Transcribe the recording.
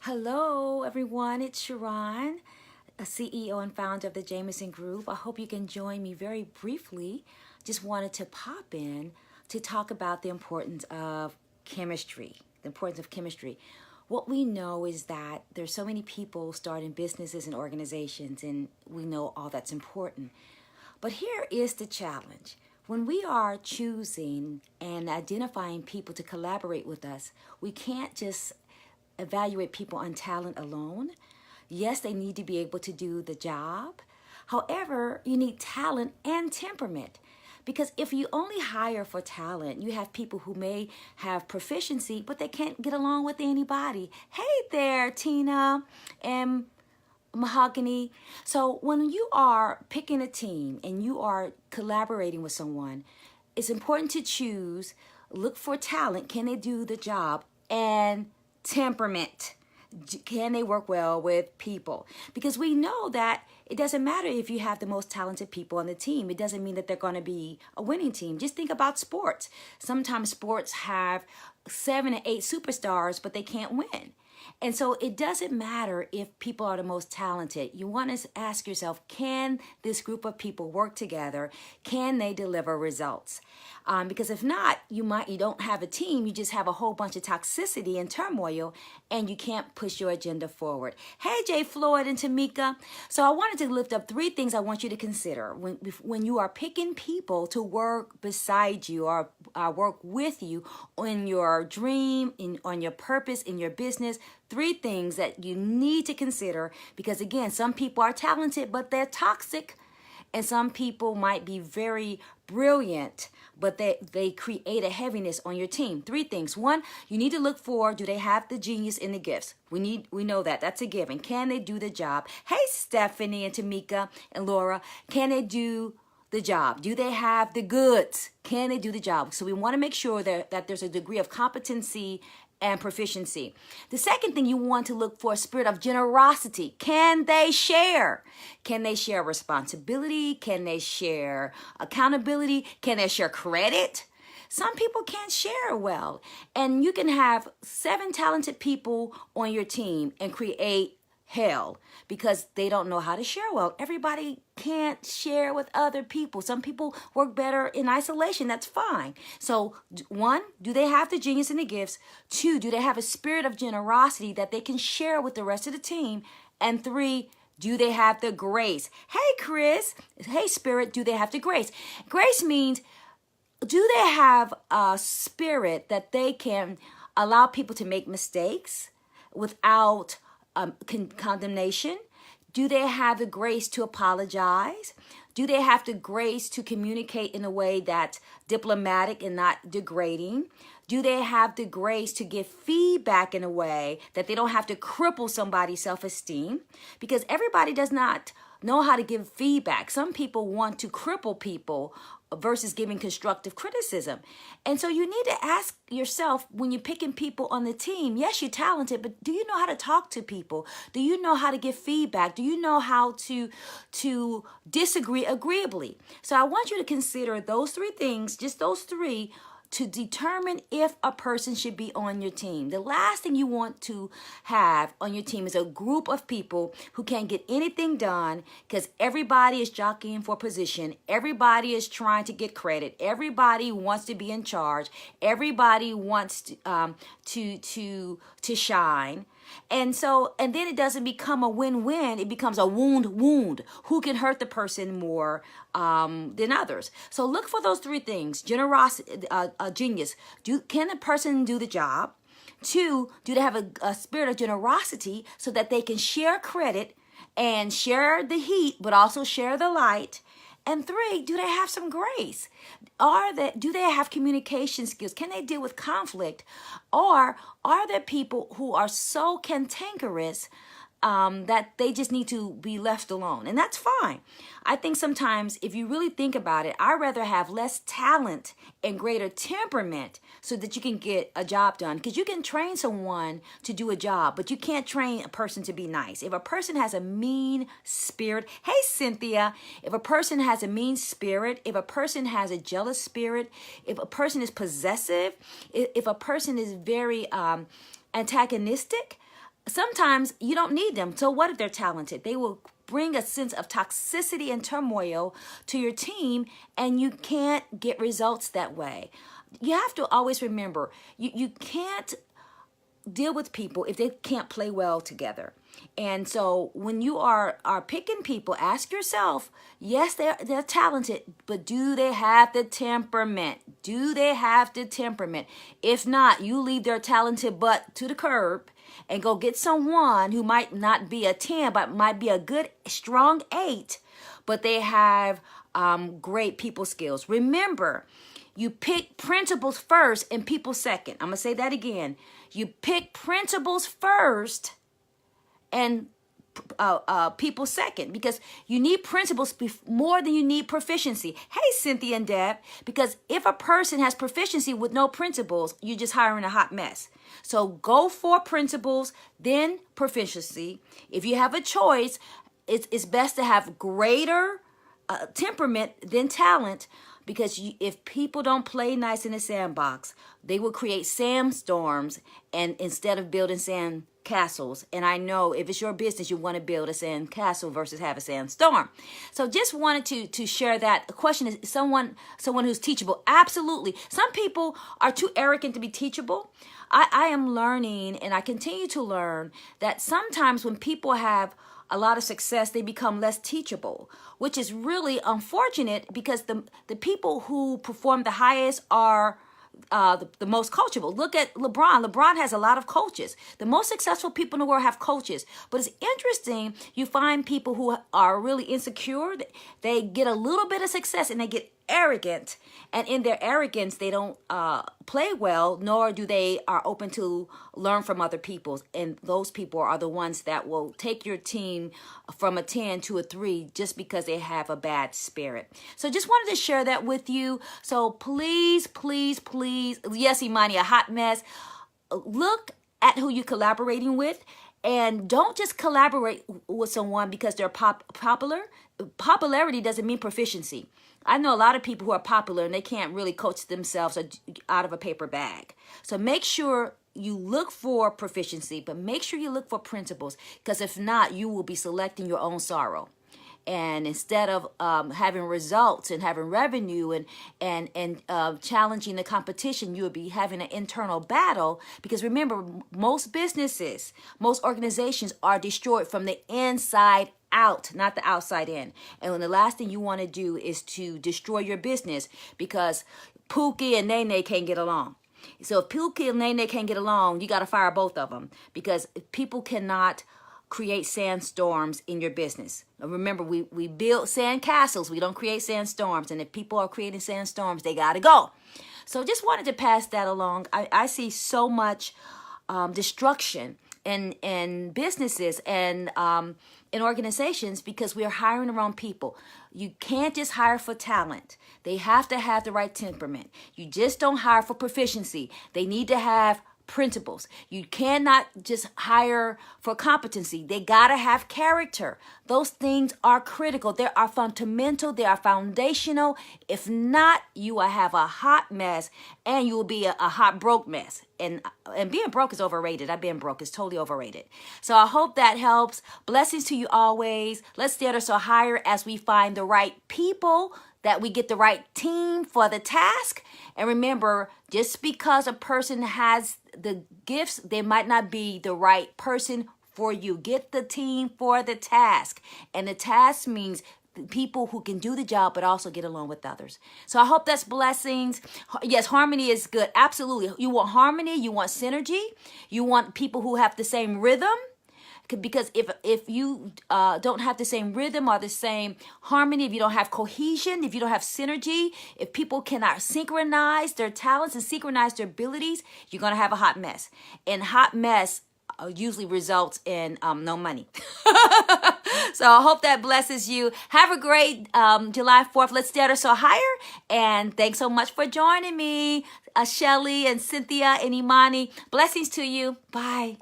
Hello, everyone. It's Sharon, a CEO and founder of the Jameson Group. I hope you can join me very briefly. Just wanted to pop in to talk about the importance of chemistry. The importance of chemistry. What we know is that there's so many people starting businesses and organizations, and we know all that's important. But here is the challenge. When we are choosing and identifying people to collaborate with us, we can't just evaluate people on talent alone. Yes, they need to be able to do the job. However, you need talent and temperament. Because if you only hire for talent, you have people who may have proficiency, but they can't get along with anybody. Hey there, Tina and Mahogany. So when you are picking a team and you are collaborating with someone, it's important to choose, look for talent. Can they do the job? And temperament. Can they work well with people? Because we know that it doesn't matter if you have the most talented people on the team. It doesn't mean that they're going to be a winning team. Just think about sports. Sometimes sports have 7 or 8 superstars, but they can't win. And so it doesn't matter if people are the most talented. You want to ask yourself, can this group of people work together? Can they deliver results? Because if not, you don't have a team. You just have a whole bunch of toxicity and turmoil, and you can't push your agenda forward. Hey, Jay Floyd and Tamika. So I wanted to lift up 3 things I want you to consider when you are picking people to work beside you or work with you on your dream, on your purpose, in your business. 3 things that you need to consider, because again, some people are talented, but they're toxic. And some people might be very brilliant, but they create a heaviness on your team. 3 things. 1, you need to look for, do they have the genius and the gifts? We know that. That's a given. Can they do the job? Hey, Stephanie and Tamika and Laura, can they do the job? Do they have the goods? Can they do the job? So we want to make sure that there's a degree of competency and proficiency. The second thing, you want to look for a spirit of generosity. Can they share? Can they share responsibility? Can they share accountability? Can they share credit? Some people can't share well. And you can have 7 talented people on your team and create hell because they don't know how to share well. Everybody can't share with other people. Some people work better in isolation. That's fine. So 1, do they have the genius and the gifts? 2, do they have a spirit of generosity that they can share with the rest of the team? And 3, do they have the grace? Hey, Chris. Hey, Spirit, do they have the grace? Grace means, do they have a spirit that they can allow people to make mistakes without condemnation? Do they have the grace to apologize? Do they have the grace to communicate in a way that's diplomatic and not degrading? Do they have the grace to give feedback in a way that they don't have to cripple somebody's self-esteem? Because everybody does not know how to give feedback. Some people want to cripple people versus giving constructive criticism. And so you need to ask yourself, when you're picking people on the team, yes, you're talented, but do you know how to talk to people? Do you know how to give feedback? Do you know how to disagree agreeably? So I want you to consider those 3 things, just those 3, to determine if a person should be on your team. The last thing you want to have on your team is a group of people who can't get anything done because everybody is jockeying for position. Everybody is trying to get credit. Everybody wants to be in charge. Everybody wants to shine. And then it doesn't become a win-win. It becomes a wound. Who can hurt the person more than others? So look for those 3 things. Generosity, genius. Can the person do the job? 2, do they have a spirit of generosity so that they can share credit and share the heat, but also share the light? And 3, do they have some grace? Do they have communication skills? Can they deal with conflict? Or are there people who are so cantankerous that they just need to be left alone? And that's fine. I think sometimes if you really think about it, I'd rather have less talent and greater temperament so that you can get a job done. Because you can train someone to do a job, but you can't train a person to be nice. If a person has a mean spirit, hey, Cynthia, if a person has a mean spirit, if a person has a jealous spirit, if a person is possessive, if a person is very antagonistic, sometimes you don't need them. So what if they're talented? They will bring a sense of toxicity and turmoil to your team, and you can't get results that way. You have to always remember, you can't deal with people if they can't play well together. And so when you are picking people, ask yourself, yes, they're talented, but do they have the temperament? Do they have the temperament? If not, you leave their talented butt to the curb and go get someone who might not be a 10, but might be a good, strong 8, but they have great people skills. Remember, you pick principles first and people second. I'm going to say that again. You pick principles first and people second, because you need principles more than you need proficiency. Hey, Cynthia and Deb, because if a person has proficiency with no principles, you're just hiring a hot mess. So go for principles, then proficiency. If you have a choice, it's best to have greater temperament than talent, because if people don't play nice in the sandbox, they will create sandstorms, and instead of building sand castles. And I know if it's your business, you want to build a sand castle versus have a sandstorm. So just wanted to share that. The question is someone who's teachable. Absolutely. Some people are too arrogant to be teachable. I am learning, and I continue to learn, that sometimes when people have a lot of success, they become less teachable, which is really unfortunate, because the people who perform the highest are the most coachable. Look at LeBron. LeBron has a lot of coaches. The most successful people in the world have coaches. But it's interesting, you find people who are really insecure, they get a little bit of success and they get arrogant, and in their arrogance they don't play well, nor do they are open to learn from other people. And those people are the ones that will take your team from a 10 to a 3 just because they have a bad spirit. So just wanted to share that with you. So please, yes, Imani, a hot mess. Look at who you're collaborating with, and don't just collaborate with someone because they're popular. Popularity doesn't mean proficiency. I know a lot of people who are popular and they can't really coach themselves out of a paper bag. So make sure you look for proficiency, but make sure you look for principles, because if not, you will be selecting your own sorrow. And instead of having results and having revenue and challenging the competition, you would be having an internal battle. Because remember, most businesses, most organizations are destroyed from the inside out, not the outside in. And when the last thing you want to do is to destroy your business because Pookie and Nene can't get along. So if Pookie and Nene can't get along, you got to fire both of them, because people cannot create sandstorms in your business. Now remember, we build sand castles. We don't create sandstorms. And if people are creating sandstorms, they got to go. So just wanted to pass that along. I see so much destruction in businesses and in organizations because we are hiring the wrong people. You can't just hire for talent. They have to have the right temperament. You just don't hire for proficiency. They need to have principles. You cannot just hire for competency. They got to have character. Those things are critical. They are fundamental. They are foundational. If not, you will have a hot mess, and you will be a hot broke mess. And being broke is overrated. I've been broke. It's totally overrated. So I hope that helps. Blessings to you always. Let's stay so higher as we find the right people, that we get the right team for the task. And remember, just because a person has the gifts, they might not be the right person for you. Get the team for the task. And the task means people who can do the job but also get along with others. So I hope that's blessings. Yes, harmony is good. Absolutely. You want harmony. You want synergy. You want people who have the same rhythm. Because if you don't have the same rhythm or the same harmony, if you don't have cohesion, if you don't have synergy, if people cannot synchronize their talents and synchronize their abilities, you're going to have a hot mess. And hot mess usually results in no money. So I hope that blesses you. Have a great July 4th. Let's stay so higher. And thanks so much for joining me, Shelly and Cynthia and Imani. Blessings to you. Bye.